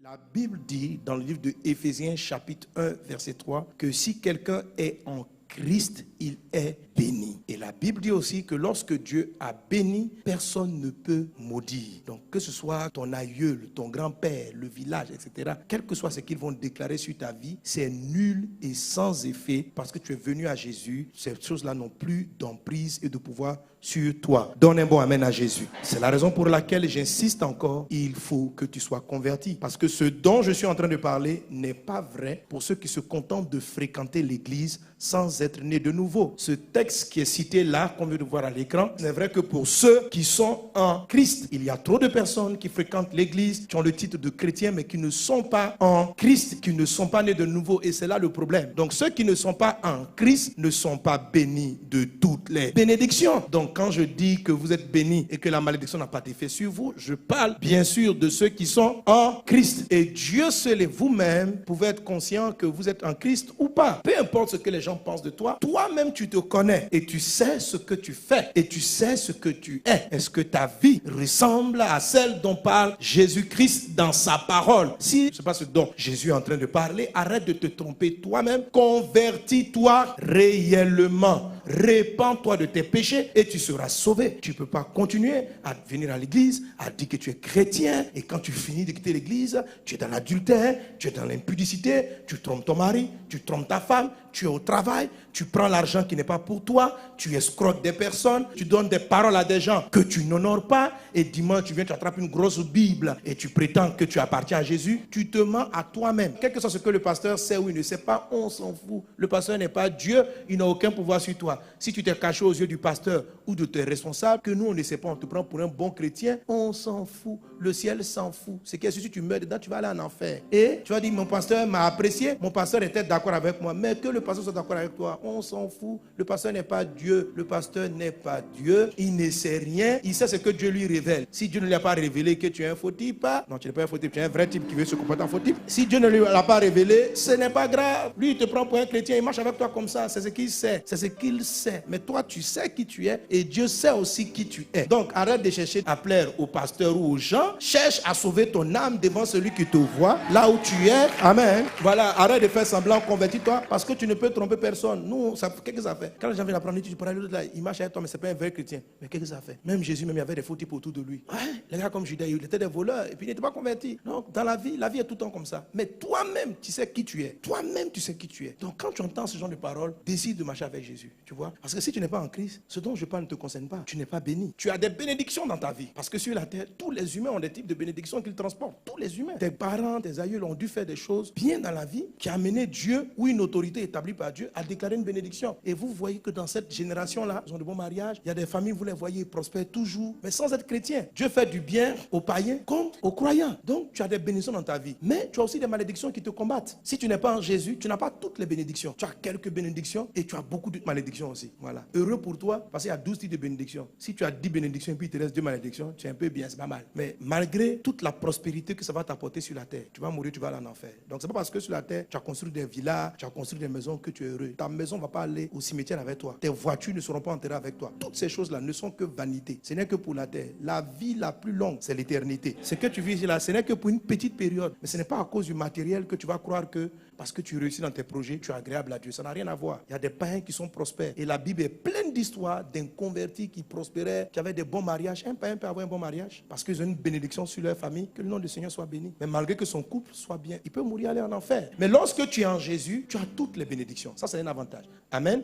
La Bible dit dans le livre de Éphésiens chapitre 1 verset 3 que si quelqu'un est en Christ, il est béni. Et la Bible dit aussi que lorsque Dieu a béni, personne ne peut maudire. Donc que ce soit ton aïeul, ton grand-père, le village, etc., quel que soit ce qu'ils vont déclarer sur ta vie, c'est nul et sans effet parce que tu es venu à Jésus. Ces choses-là n'ont plus d'emprise et de pouvoir sur toi. Donne un bon amen à Jésus. C'est la raison pour laquelle j'insiste encore, il faut que tu sois converti. Parce que ce dont je suis en train de parler n'est pas vrai pour ceux qui se contentent de fréquenter l'église sans être nés de nouveau. Ce texte qui est cité là, qu'on vient de voir à l'écran, n'est vrai que pour ceux qui sont en Christ. Il y a trop de personnes qui fréquentent l'église, qui ont le titre de chrétien, mais qui ne sont pas en Christ, qui ne sont pas nés de nouveau. Et c'est là le problème. Donc ceux qui ne sont pas en Christ ne sont pas bénis de toutes les bénédictions. Donc quand je dis que vous êtes bénis et que la malédiction n'a pas d'effet sur vous, je parle bien sûr de ceux qui sont en Christ. Et Dieu seul et vous-même pouvez être conscient que vous êtes en Christ ou pas. Peu importe ce que les gens pensent de toi, toi-même tu te connais et tu sais ce que tu fais et tu sais ce que tu es. Est-ce que ta vie ressemble à celle dont parle Jésus-Christ dans sa parole? Si ce n'est pas ce dont Jésus est en train de parler, arrête de te tromper toi-même, convertis-toi réellement. Répands-toi de tes péchés et tu seras sauvé. Tu ne peux pas continuer à venir à l'église, à dire que tu es chrétien et quand tu finis de quitter l'église, tu es dans l'adultère, tu es dans l'impudicité, tu trompes ton mari, tu trompes ta femme, tu es au travail, tu prends l'argent qui n'est pas pour toi, tu escroques des personnes, tu donnes des paroles à des gens que tu n'honores pas et dimanche tu viens, tu attrapes une grosse Bible et tu prétends que tu appartiens à Jésus, tu te mens à toi-même. Quel que soit ce que le pasteur sait ou il ne sait pas, on s'en fout. Le pasteur n'est pas Dieu, il n'a aucun pouvoir sur toi. Si tu t'es caché aux yeux du pasteur ou de tes responsables, que nous on ne sait pas, on te prend pour un bon chrétien, on s'en fout. Le ciel s'en fout. C'est que si tu meurs dedans, tu vas aller en enfer. Et tu vas dire, mon pasteur m'a apprécié, mon pasteur était d'accord avec moi, mais que le pasteur soit d'accord avec toi, on s'en fout. Le pasteur n'est pas Dieu, le pasteur n'est pas Dieu, il ne sait rien, il sait ce que Dieu lui révèle. Si Dieu ne lui a pas révélé que tu es un faux type, non, tu n'es pas un faux type, tu es un vrai type qui veut se comporter en faux type. Si Dieu ne lui a pas révélé, ce n'est pas grave. Lui, il te prend pour un chrétien, il marche avec toi comme ça, c'est ce qu'il sait, c'est ce qu'il sait. Mais toi, tu sais qui tu es et Dieu sait aussi qui tu es. Donc, arrête de chercher à plaire au pasteur ou aux gens, cherche à sauver ton âme devant celui qui te voit, là où tu es. Amen. Voilà, arrête de faire semblant, convertis-toi, parce que tu ne peux tromper personne. Nous, qu'est-ce que ça fait? Quand les gens viennent apprendre, tu parles l'autre là, il marche avec toi, mais c'est pas un vrai chrétien. Mais qu'est-ce que ça fait? Même Jésus, même il y avait des faux types autour de lui. Ouais, les gars comme Judas, il était des voleurs et puis il n'était pas converti. Non, dans la vie est tout le temps comme ça. Mais toi-même, tu sais qui tu es. Toi-même, tu sais qui tu es. Donc quand tu entends ce genre de paroles, décide de marcher avec Jésus. Tu vois? Parce que si tu n'es pas en Christ, ce dont je parle ne te concerne pas. Tu n'es pas béni. Tu as des bénédictions dans ta vie. Parce que sur la terre, tous les humains ont des types de bénédictions qu'ils transportent. Tous les humains. Tes parents, tes aïeux ont dû faire des choses bien dans la vie qui a amené Dieu ou une autorité établie par Dieu à déclarer une bénédiction. Et vous voyez que dans cette génération-là, ils ont de bons mariages. Il y a des familles, vous les voyez, ils prospèrent toujours, mais sans être chrétiens. Dieu fait du bien aux païens comme aux croyants. Donc, tu as des bénédictions dans ta vie. Mais tu as aussi des malédictions qui te combattent. Si tu n'es pas en Jésus, tu n'as pas toutes les bénédictions. Tu as quelques bénédictions et tu as beaucoup de malédictions aussi. Voilà. Heureux pour toi, parce qu'il y a 12 types de bénédictions. Si tu as 10 bénédictions et puis il te reste 2 malédictions, tu es un peu bien, c'est pas mal. Mais malgré toute la prospérité que ça va t'apporter sur la terre, tu vas mourir, tu vas aller en enfer. Donc, c'est pas parce que sur la terre, tu as construit des villas, tu as construit des maisons que tu es heureux. Ta maison ne va pas aller au cimetière avec toi. Tes voitures ne seront pas enterrées avec toi. Toutes ces choses-là ne sont que vanité. Ce n'est que pour la terre. La vie la plus longue, c'est l'éternité. Ce que tu vis ici là, ce n'est que pour une petite période. Mais ce n'est pas à cause du matériel que tu vas croire que parce que tu réussis dans tes projets, tu es agréable à Dieu. Ça n'a rien à voir. Il y a des païens qui sont prospères. Et la Bible est pleine d'histoires d'inconvertis qui prospéraient, qui avaient des bons mariages. Un païen peut avoir un bon mariage parce qu'ils ont une bénédiction sur leur famille. Que le nom du Seigneur soit béni. Mais malgré que son couple soit bien, il peut mourir, aller en enfer. Mais lorsque tu es en Jésus, tu as toutes les bénédictions. Ça, c'est un avantage. Amen.